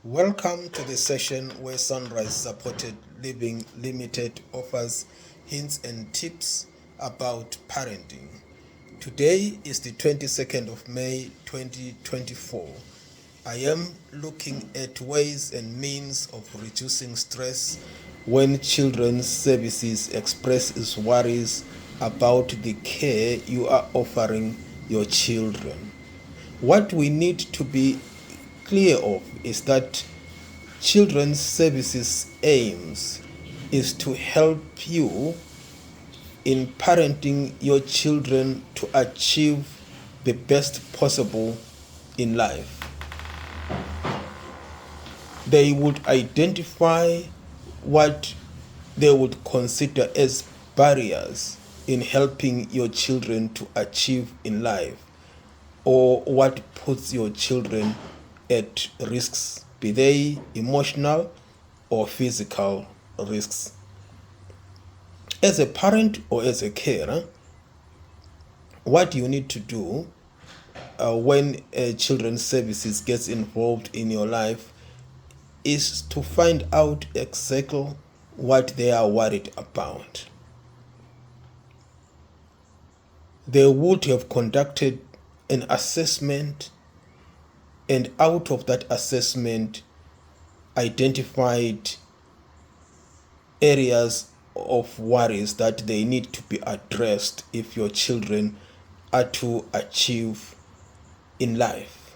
Welcome to the session where Sunrise Supported Living Limited offers hints and tips about parenting. Today is the 22nd of May 2024. I am looking at ways and means of reducing stress when children's services expresses worries about the care you are offering your children. What we need to be clear of is that Children's Services aims is to help you in parenting your children to achieve the best possible in life. They would identify what they would consider as barriers in helping your children to achieve in life, or what puts your children at risks, be they emotional or physical risks. As a parent or as a carer, what you need to do when children's services gets involved in your life is to find out exactly what they are worried about. They would have conducted an assessment, and out of that assessment identified areas of worries that they need to be addressed if your children are to achieve in life.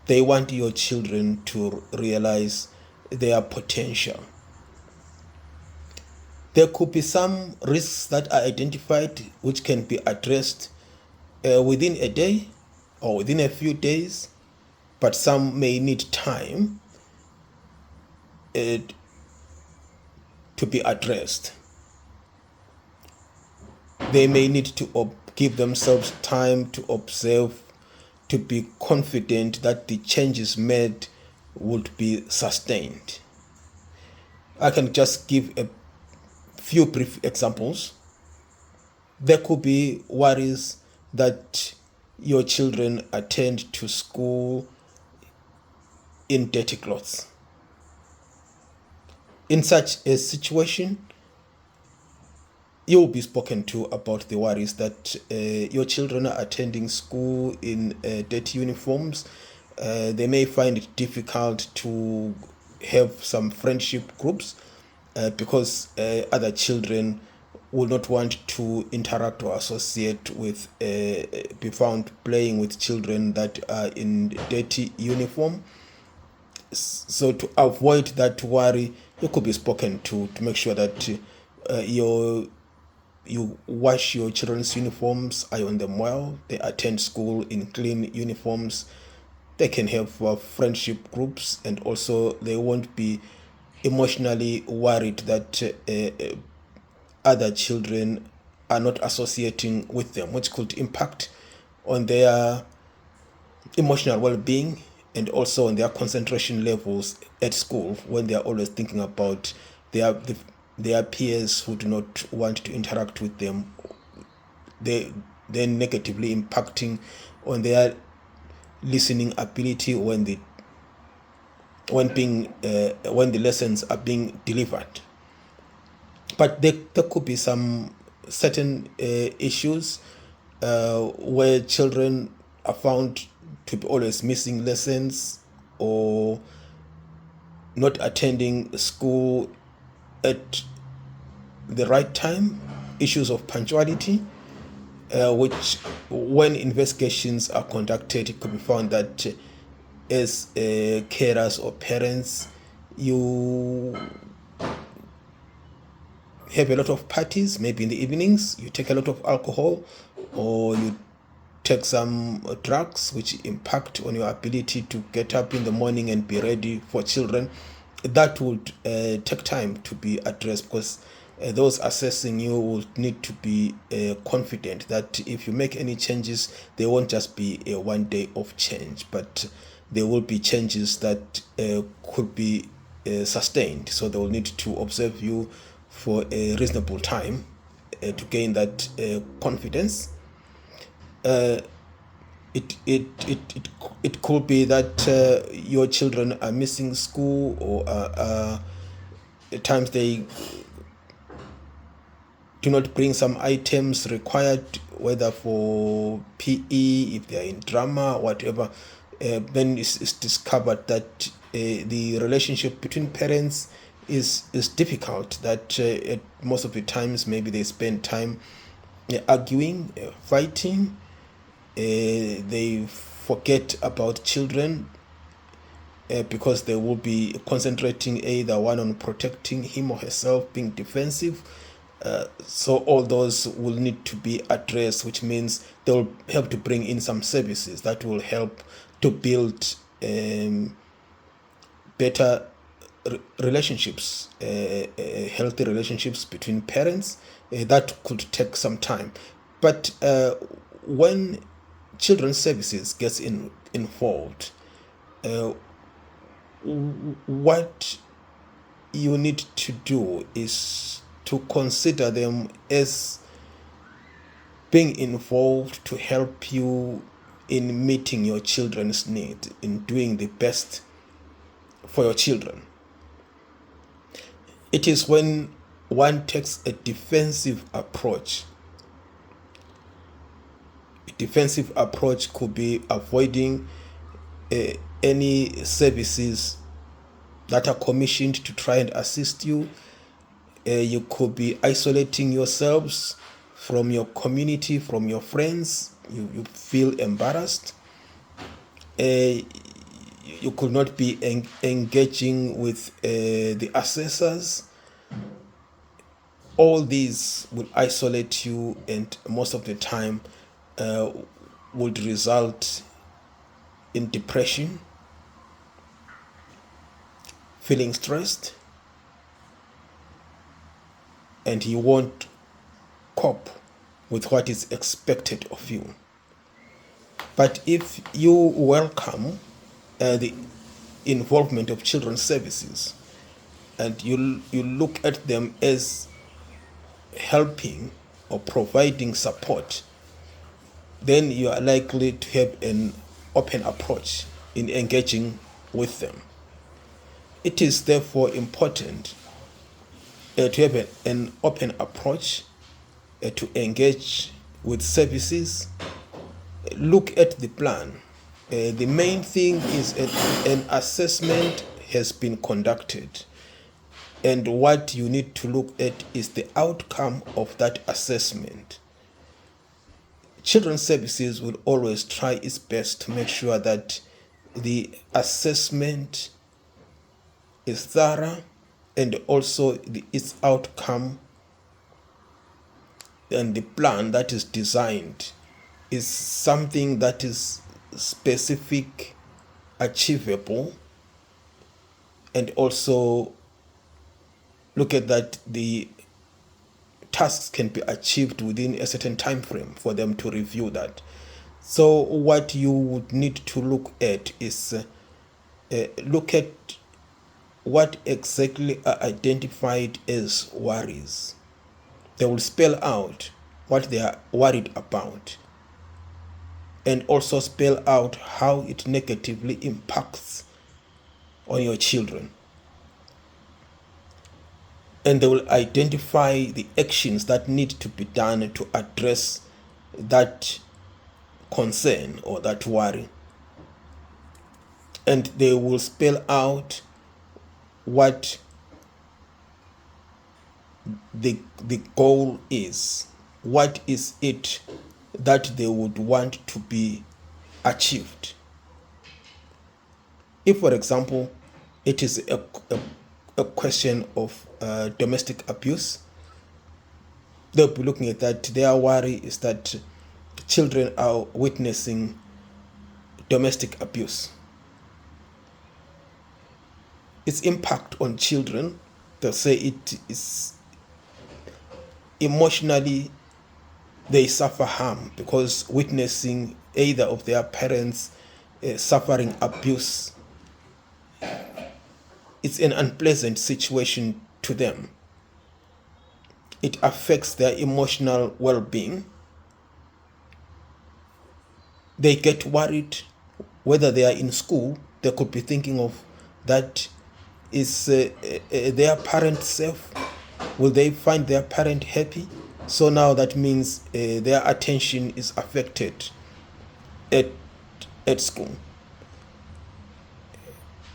They want your children to realize their potential. There could be some risks that are identified which can be addressed within a day or within a few days, but some may need time to be addressed. They may need to give themselves time to observe, to be confident that the changes made would be sustained. I can just give a few brief examples. There could be worries that your children attend to school in dirty clothes. In such a situation, you will be spoken to about the worries that your children are attending school in dirty uniforms. They may find it difficult to have some friendship groups because other children will not want to interact or associate with, be found playing with children that are in dirty uniform. So to avoid that worry, you could be spoken to make sure that you wash your children's uniforms, iron them well, they attend school in clean uniforms, they can have friendship groups, and also they won't be emotionally worried that other children are not associating with them, which could impact on their emotional well-being and also on their concentration levels at school when they are always thinking about their peers who do not want to interact with them. They're negatively impacting on their listening ability when the lessons are being delivered. But there could be some certain issues where children are found to be always missing lessons or not attending school at the right time, issues of punctuality, which when investigations are conducted, it could be found that as carers or parents, you have a lot of parties, maybe in the evenings, you take a lot of alcohol, or you take some drugs which impact on your ability to get up in the morning and be ready for children. That would take time to be addressed, because those assessing you will need to be confident that if you make any changes, they won't just be a one day of change, but there will be changes that could be sustained. So they will need to observe you for a reasonable time to gain that confidence. it could be that your children are missing school, or at times they do not bring some items required, whether for PE, if they are in drama, whatever. Then it's discovered that the relationship between parents is difficult. That at most of the times maybe they spend time arguing, fighting. They forget about children because they will be concentrating either one on protecting him or herself, being defensive. So all those will need to be addressed, which means they'll help to bring in some services that will help to build better relationships, healthy relationships between parents. That could take some time, but when children's services gets involved, what you need to do is to consider them as being involved to help you in meeting your children's need, in doing the best for your children. It is when one takes a defensive approach. A defensive approach could be avoiding any services that are commissioned to try and assist you. You could be isolating yourselves from your community, from your friends. You feel embarrassed. You could not be engaging with the assessors. All these will isolate you, and most of the time would result in depression, feeling stressed, and you won't cope with what is expected of you. But if you welcome the involvement of children's services, and you look at them as helping or providing support, then you are likely to have an open approach in engaging with them. It is therefore important to have an open approach to engage with services. Look at the plan. The main thing is an assessment has been conducted, and what you need to look at is the outcome of that assessment. Children's services will always try its best to make sure that the assessment is thorough, and also its outcome and the plan that is designed is something that is specific, achievable, and also look at that the tasks can be achieved within a certain time frame for them to review that. So what you would need to look at is look at what exactly are identified as worries. They will spell out what they are worried about, and also spell out how it negatively impacts on your children. And they will identify the actions that need to be done to address that concern or that worry. And they will spell out what the goal is. What is it that they would want to be achieved? If, for example, it is a question of domestic abuse, they'll be looking at that. Their worry is that children are witnessing domestic abuse. Its impact on children, they'll say it is emotionally, they suffer harm because witnessing either of their parents suffering abuse, it's an unpleasant situation to them. It affects their emotional well-being. They get worried whether they are in school. They could be thinking of that, is their parent safe? Will they find their parent happy? So now that means their attention is affected at, at school.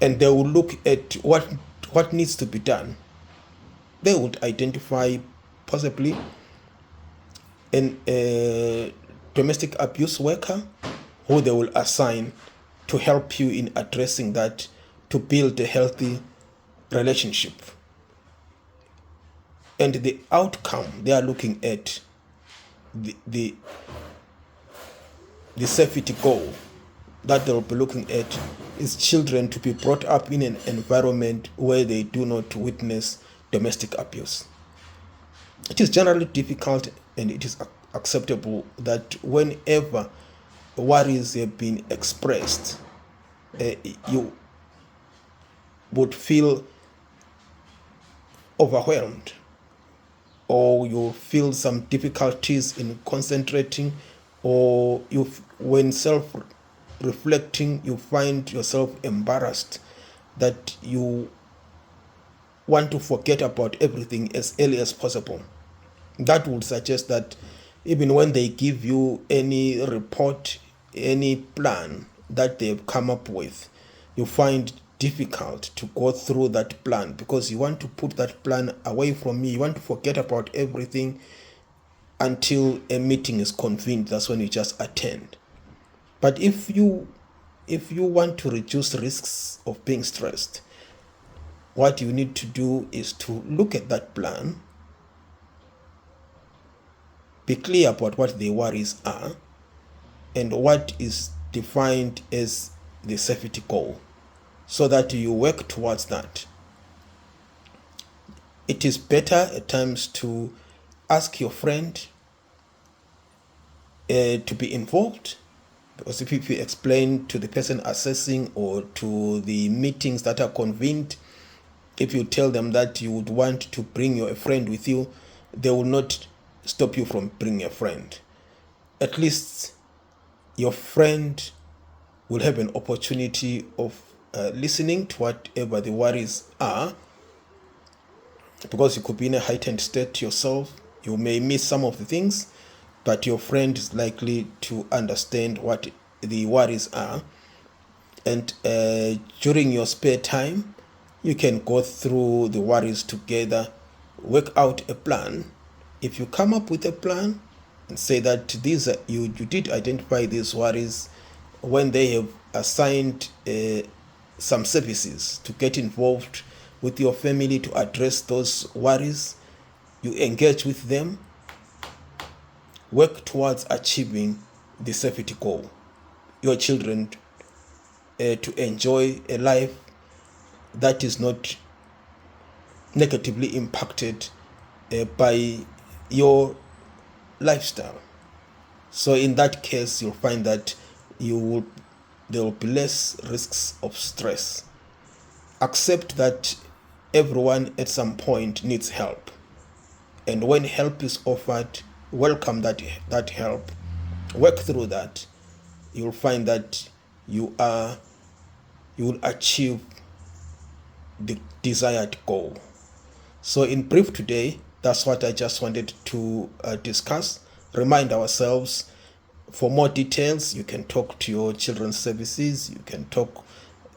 And they will look at what needs to be done. They would identify possibly a domestic abuse worker who they will assign to help you in addressing that, to build a healthy relationship. And the outcome they are looking at, the safety goal that they'll be looking at, is children to be brought up in an environment where they do not witness domestic abuse. It is generally difficult, and it is acceptable that whenever worries have been expressed, you would feel overwhelmed, or you feel some difficulties in concentrating, or when self-reflecting, you find yourself embarrassed, that you want to forget about everything as early as possible. That would suggest that even when they give you any report, any plan that they've come up with, you find difficult to go through that plan, because you want to put that plan away from you. You want to forget about everything until a meeting is convened. That's when you just attend. But if you want to reduce risks of being stressed, what you need to do is to look at that plan, be clear about what the worries are and what is defined as the safety goal, so that you work towards that. It is better at times to ask your friend to be involved, because if you explain to the person assessing or to the meetings that are convened, if you tell them that you would want to bring your friend with you, they will not stop you from bringing a friend. At least your friend will have an opportunity of listening to whatever the worries are, because you could be in a heightened state yourself. You may miss some of the things, but your friend is likely to understand what the worries are. And during your spare time, you can go through the worries together, work out a plan. If you come up with a plan and say that these are, you did identify these worries, when they have assigned some services to get involved with your family to address those worries, you engage with them, work towards achieving the safety goal. Your children to enjoy a life that is not negatively impacted by your lifestyle. So in that case, you'll find that there will be less risks of stress. Accept that everyone at some point needs help, and when help is offered, welcome that help. Work through that. You'll find that you will achieve the desired goal. So in brief today, that's what I just wanted to discuss. Remind ourselves. For more details, you can talk to your children's services. You can talk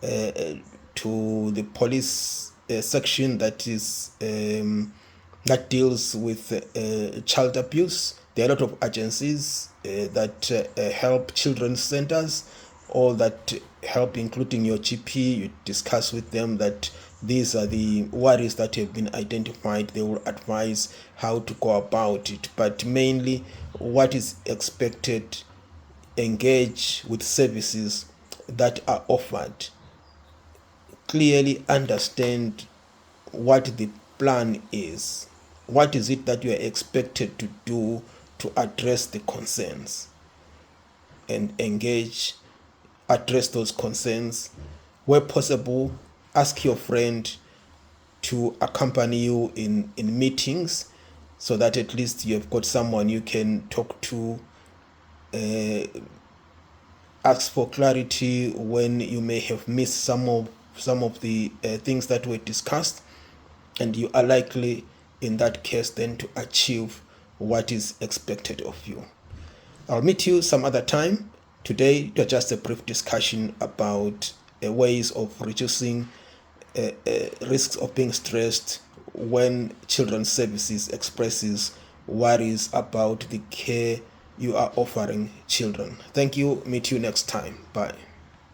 to the police section that is that deals with child abuse. There are a lot of agencies that help children's centers, or that help, including your GP. You discuss with them that these are the worries that have been identified. They will advise how to go about it, but mainly what is expected. Engage with services that are offered. Clearly understand what the plan is. What is it that you are expected to do to address the concerns, and engage, address those concerns. Where possible, ask your friend to accompany you in meetings, so that at least you have got someone you can talk to ask for clarity when you may have missed some of the things that were discussed, and you are likely in that case then to achieve what is expected of you. I'll meet you some other time. Today, just a brief discussion about ways of reducing risks of being stressed when Children's Services expresses worries about the care you are offering children. Thank you. Meet you next time. Bye.